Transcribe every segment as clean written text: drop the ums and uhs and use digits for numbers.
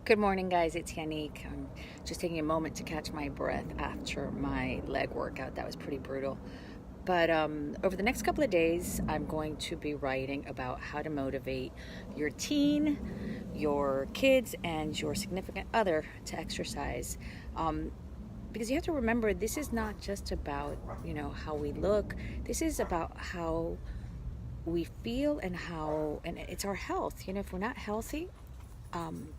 Good morning, guys. It's Yannick. I'm just taking a moment to catch my breath after my leg workout. That was pretty brutal. But over the next couple of days, I'm going to be writing about how to motivate your teen, your kids, and your significant other to exercise. Because you have to remember, this is not just about, how we look. This is about how we feel and it's our health. If we're not healthy,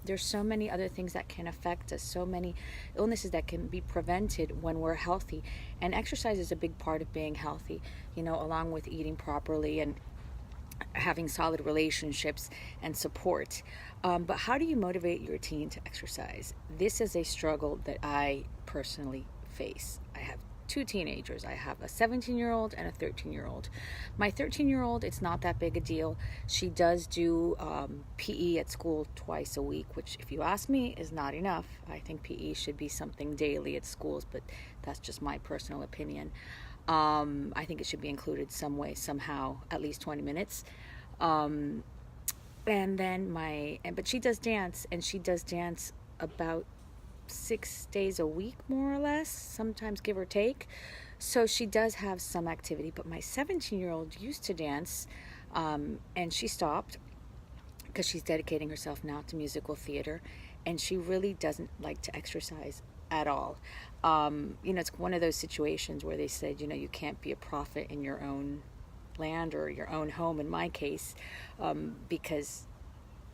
there's so many other things that can affect us, so many illnesses that can be prevented when we're healthy. And exercise is a big part of being healthy, along with eating properly and having solid relationships and support. But how do you motivate your teen to exercise? This is a struggle that I personally face. I have two teenagers. I have a 17-year-old and a 13-year-old. My 13-year-old, it's not that big a deal. She does do PE at school twice a week, which, if you ask me, is not enough. I think PE should be something daily at schools, but that's just my personal opinion. I think it should be included some way, somehow, at least 20 minutes. And then but she does dance, and she does dance about 6 days a week, more or less, sometimes give or take. So she does have some activity. But my 17-year-old used to dance, and she stopped because she's dedicating herself now to musical theater, and she really doesn't like to exercise at all. It's one of those situations where they said, you can't be a prophet in your own land or your own home, in my case, because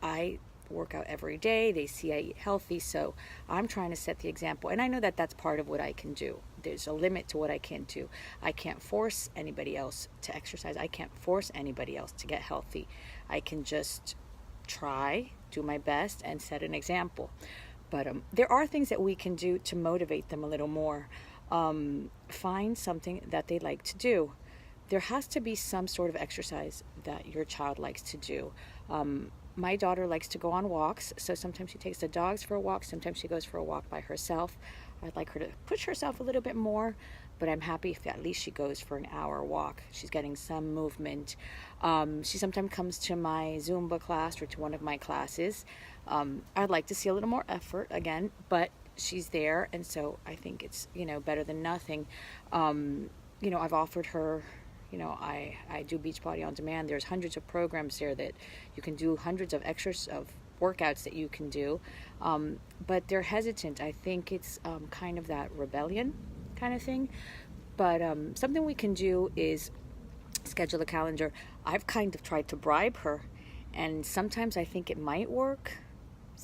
I work out every day. They see I eat healthy, so I'm trying to set the example. And I know that that's part of what I can do. There's a limit to what I can do. I can't force anybody else to exercise. I can't force anybody else to get healthy. I can just try, do my best, and set an example. But there are things that we can do to motivate them a little more. Find something that they like to do. There has to be some sort of exercise that your child likes to do. My daughter likes to go on walks, so sometimes she takes the dogs for a walk, sometimes she goes for a walk by herself. I'd like her to push herself a little bit more, but I'm happy if at least she goes for an hour walk. She's getting some movement. She sometimes comes to my Zumba class or to one of my classes. I'd like to see a little more effort again, but she's there, and so I think it's, better than nothing. I've offered her, I do Beachbody on Demand. There's hundreds of programs there that you can do, hundreds of workouts that you can do, but they're hesitant. I think it's kind of that rebellion kind of thing. But something we can do is schedule a calendar. I've kind of tried to bribe her, and sometimes I think it might work.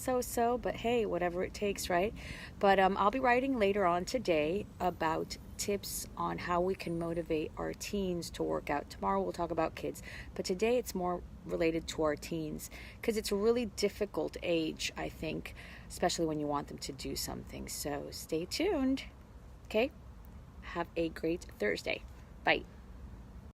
But hey, whatever it takes, right? But I'll be writing later on today about tips on how we can motivate our teens to work out. Tomorrow we'll talk about kids, but today it's more related to our teens, because it's a really difficult age, I think, especially when you want them to do something. So stay tuned. Okay? Have a great Thursday. Bye.